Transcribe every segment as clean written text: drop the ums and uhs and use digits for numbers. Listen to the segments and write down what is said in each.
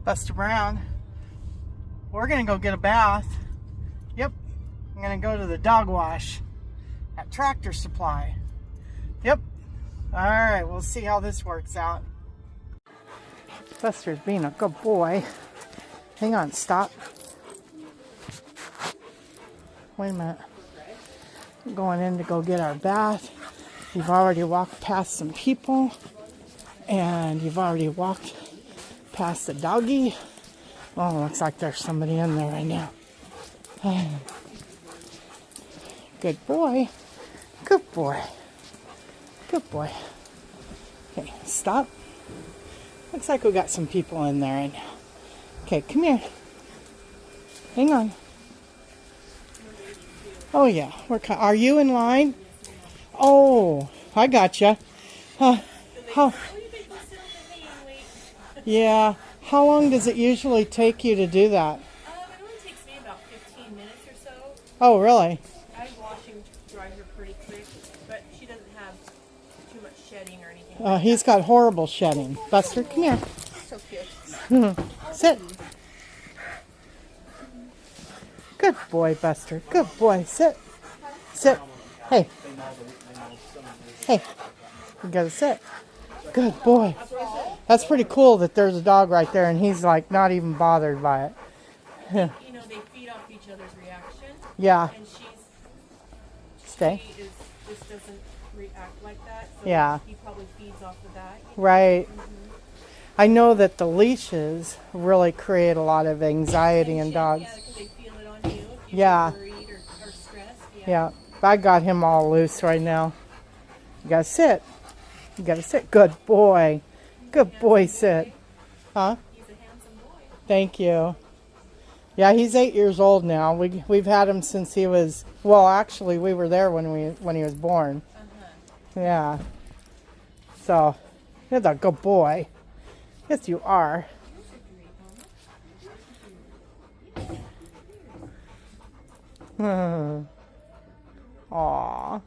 Buster Brown. We're gonna go get a bath. Yep, I'm gonna go to the dog wash at Tractor Supply. Yep. All right, we'll see how this works out. Buster's being a good boy. Hang on, stop. Wait a minute. I'm going in to go get our bath. You've already walked past some people, and you've already walked past the doggy. Oh, looks like there's somebody in there right now. Good boy. Good boy. Good boy. Okay, stop. Looks like we got some people in there right now. Okay, come here. Hang on. Oh yeah, are you in line? Oh, I gotcha. How? Yeah. How long does it usually take you to do that? It only takes me about 15 minutes or so. Oh, really? I wash and dry her pretty quick, but she doesn't have too much shedding or anything. He's got horrible shedding. Buster, come here. So cute. Sit. Good boy, Buster. Good boy. Sit. Sit. Hey. Hey. You gotta sit. Good boy. That's pretty cool that there's a dog right there and he's like not even bothered by it. You know, they feed off each other's reaction. Yeah. And Stay. she just doesn't react like that. So Yeah. he probably feeds off of that. Right. I know that the leashes really create a lot of anxiety in dogs. Yeah, because they feel it on you. If Yeah. you're worried or stressed. Yeah. I got him all loose right now. You gotta sit. You gotta sit. Good boy. Good boy, sit. Huh? He's a handsome boy. Thank you. Yeah, he's 8 years old now. We've had him since he was, well, actually we were there when he was born. Yeah. So, he's a good boy. Yes, you are. Aw.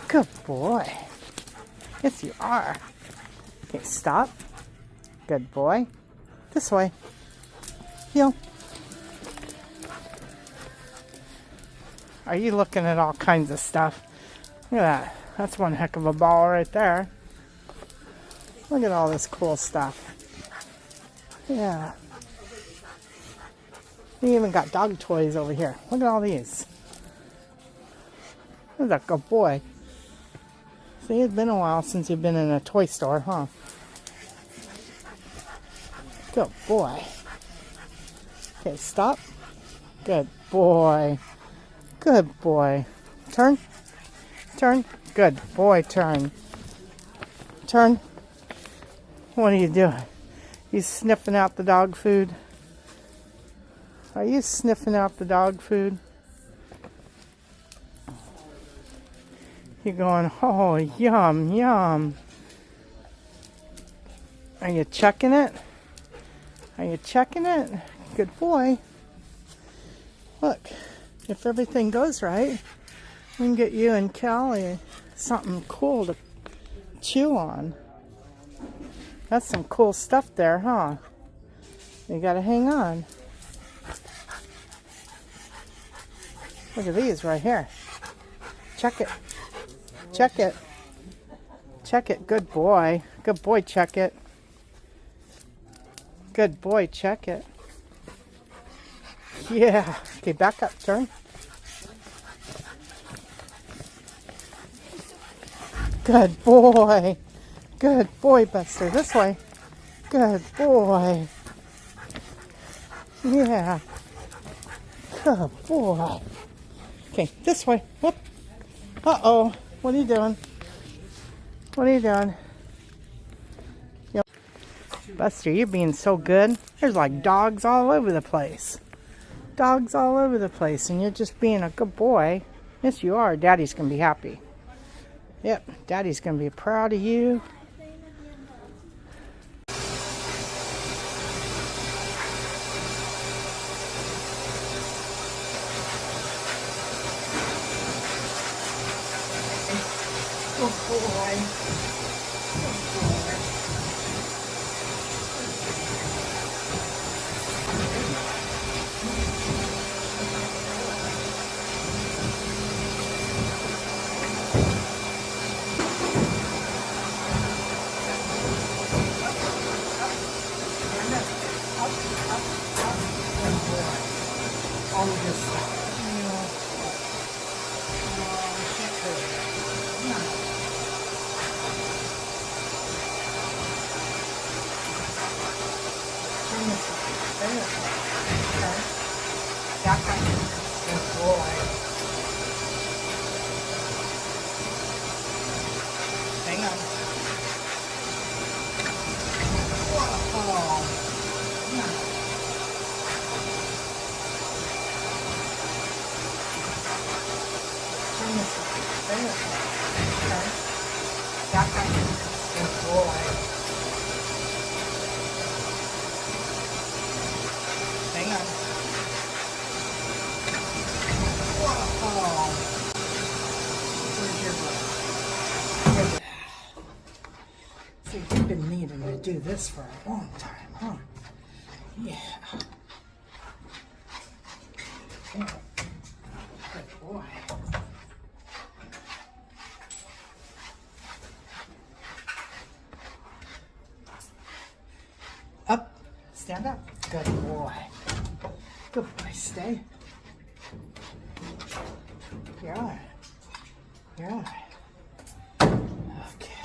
Good boy. Yes, you are. Okay, stop. Good boy. This way. Heel. Are you looking at all kinds of stuff? Look at that. That's one heck of a ball right there. Look at all this cool stuff. Yeah. We even got dog toys over here. Look at all these. Look at that good boy. See, it's been a while since you've been in a toy store, huh? Good boy. Okay, stop. Good boy. Good boy. Turn. Turn. Good boy, turn. Turn. What are you doing? You sniffing out the dog food? Are you sniffing out the dog food? You're going, oh, yum, yum. Are you checking it? Are you checking it? Good boy. Look, if everything goes right, we can get you and Callie something cool to chew on. That's some cool stuff there, huh? You gotta hang on. Look at these right here. Check it. Check it. Check it. Good boy. Good boy, check it. Good boy, check it. Yeah. Okay, back up. Turn. Good boy. Good boy, Buster. This way. Good boy. Yeah. Good boy. Okay, this way. Whoop. Uh-oh. What are you doing? What are you doing? Yep. Buster, you're being so good. There's like dogs all over the place. Dogs all over the place, and you're just being a good boy. Yes, you are. Daddy's going to be happy. Yep, Daddy's going to be proud of you. Good boy. Good boy. all of this stuff. You know, shit crazy. Yeah. Turn this there. Okay. That one. Good boy. Hang on. Whoa. Yeah. Turn this there. Okay. That one. Good boy. Hang on. Whoa. Where's your butt? See, you've been needing to do this for a long time, huh? Yeah. Yeah. Good boy. Up. Stand up. Good boy. Good boy. Stay. You're all right. You're all right. Okay.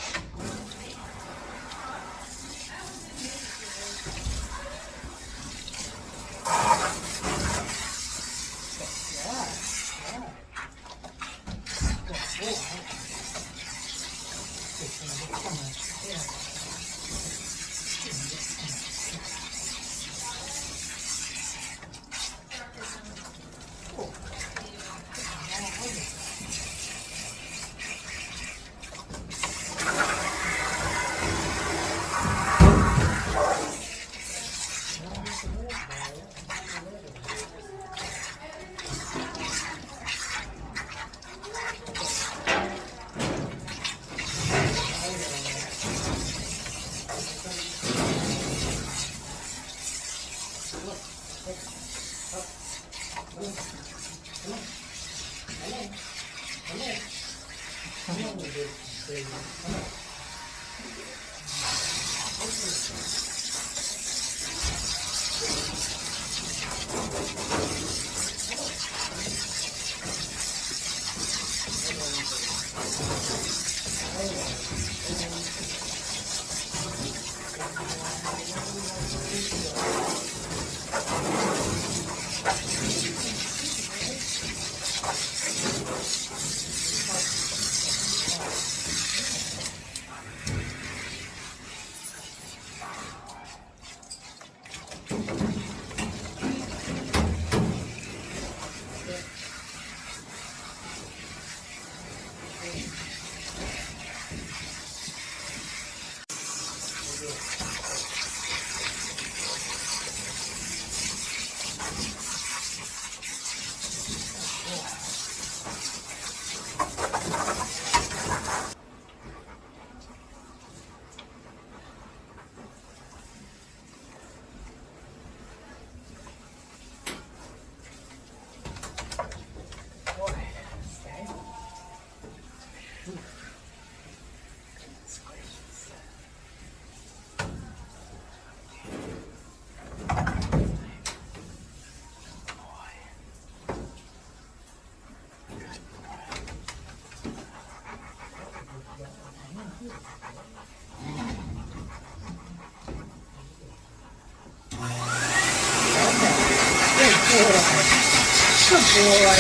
Good boy. Good boy.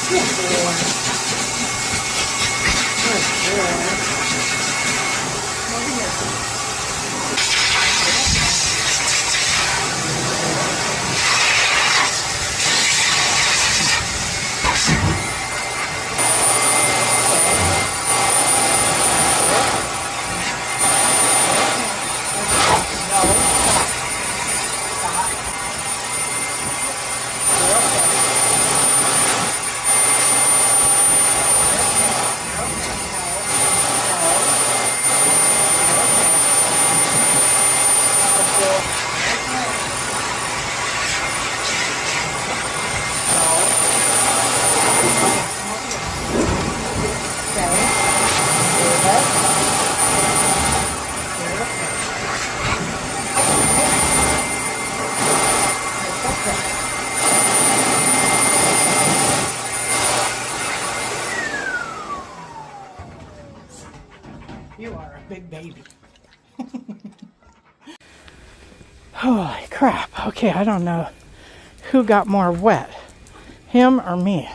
Good boy. Over here. Holy crap. Okay, I don't know who got more wet, him or me.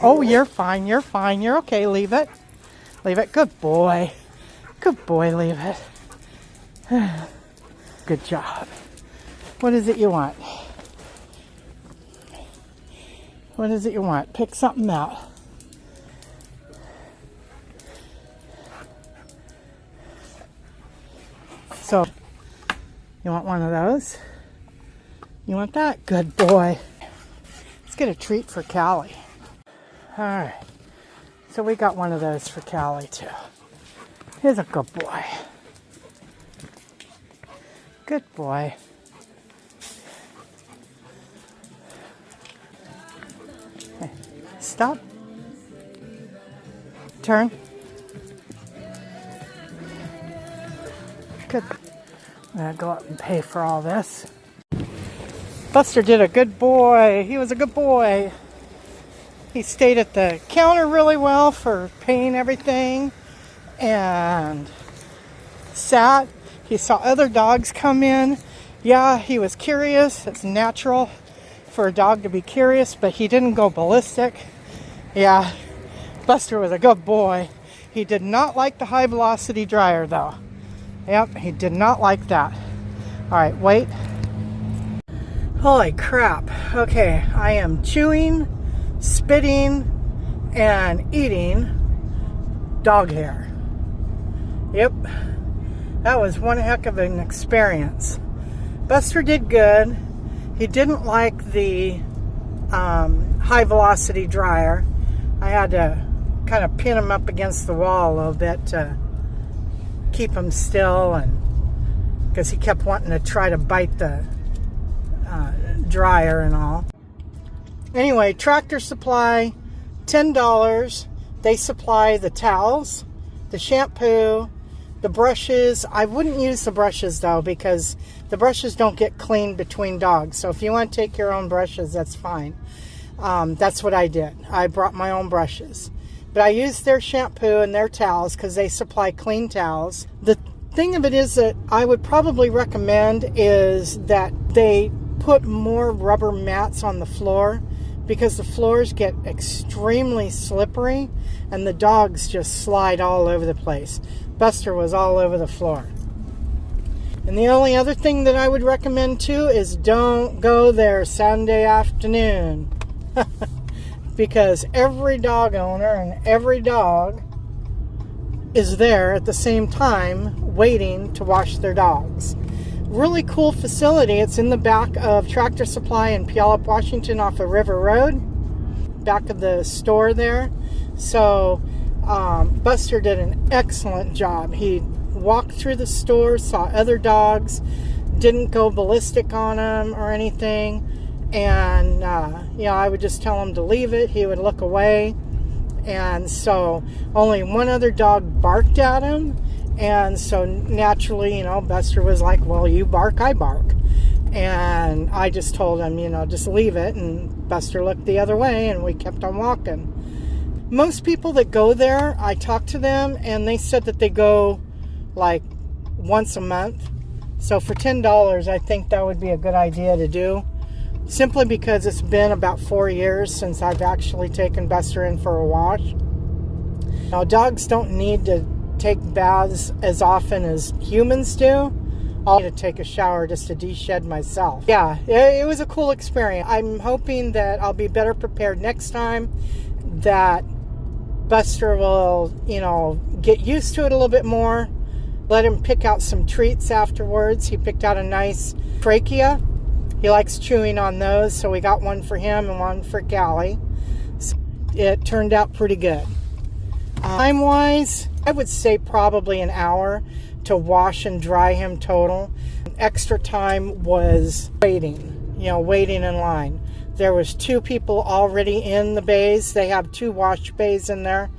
Oh, you're fine. You're fine. You're okay. Leave it. Leave it. Good boy. Good boy. Leave it. Good job. What is it you want? What is it you want? Pick something out. So, you want one of those? You want that? Good boy. Let's get a treat for Callie. Alright. So we got one of those for Callie too. He's a good boy. Good boy. Okay. Stop. Turn. Good. I'm gonna go up and pay for all this. Buster did a good boy. He was a good boy. He stayed at the counter really well for paying everything and sat. He saw other dogs come in. Yeah, he was curious. It's natural for a dog to be curious, but he didn't go ballistic. Yeah, Buster was a good boy. He did not like the high velocity dryer though. Yep, he did not like that. All right, wait. Holy crap. Okay, I am chewing, spitting, and eating dog hair. Yep, that was one heck of an experience. Buster did good. He didn't like the high velocity dryer. I had to kind of pin him up against the wall a little bit to keep him still, and because he kept wanting to try to bite the dryer and all. Anyway, Tractor Supply, $10. They supply the towels, the shampoo, the brushes. I wouldn't use the brushes though, because the brushes don't get cleaned between dogs. So if you want to take your own brushes, that's fine. That's what I did. I brought my own brushes. But I used their shampoo and their towels because they supply clean towels. The thing of it is that I would probably recommend is that they put more rubber mats on the floor, because the floors get extremely slippery and the dogs just slide all over the place. Buster was all over the floor. And the only other thing that I would recommend too is don't go there Sunday afternoon. Because every dog owner and every dog is there at the same time waiting to wash their dogs. Really cool facility. It's in the back of Tractor Supply in Puyallup, Washington off of River Road. Back of the store there. So Buster did an excellent job. He walked through the store, saw other dogs, didn't go ballistic on them or anything. And I would just tell him to leave it. He would look away. And so only one other dog barked at him. And so naturally, Buster was like, well, you bark, I bark. And I just told him, just leave it. And Buster looked the other way and we kept on walking. Most people that go there, I talked to them and they said that they go like once a month. So for $10, I think that would be a good idea to do. Simply because it's been about 4 years since I've actually taken Buster in for a wash. Now, dogs don't need to take baths as often as humans do. I'll need to take a shower just to de-shed myself. Yeah, it was a cool experience. I'm hoping that I'll be better prepared next time, that Buster will, get used to it a little bit more. Let him pick out some treats afterwards. He picked out a nice trachea. He likes chewing on those, so we got one for him and one for Callie. So it turned out pretty good. Time-wise, I would say probably an hour to wash and dry him total. Extra time was waiting, waiting in line. There was 2 people already in the bays. They have 2 wash bays in there.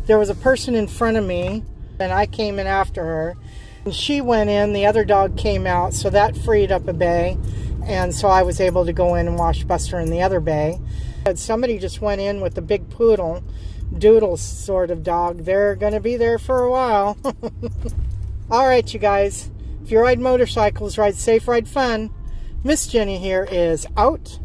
There was a person in front of me, and I came in after her. And she went in, the other dog came out, so that freed up a bay. And so I was able to go in and wash Buster in the other bay. But somebody just went in with a big poodle, doodle sort of dog. They're going to be there for a while. All right, you guys. If you ride motorcycles, ride safe, ride fun. Miss Jenny here is out.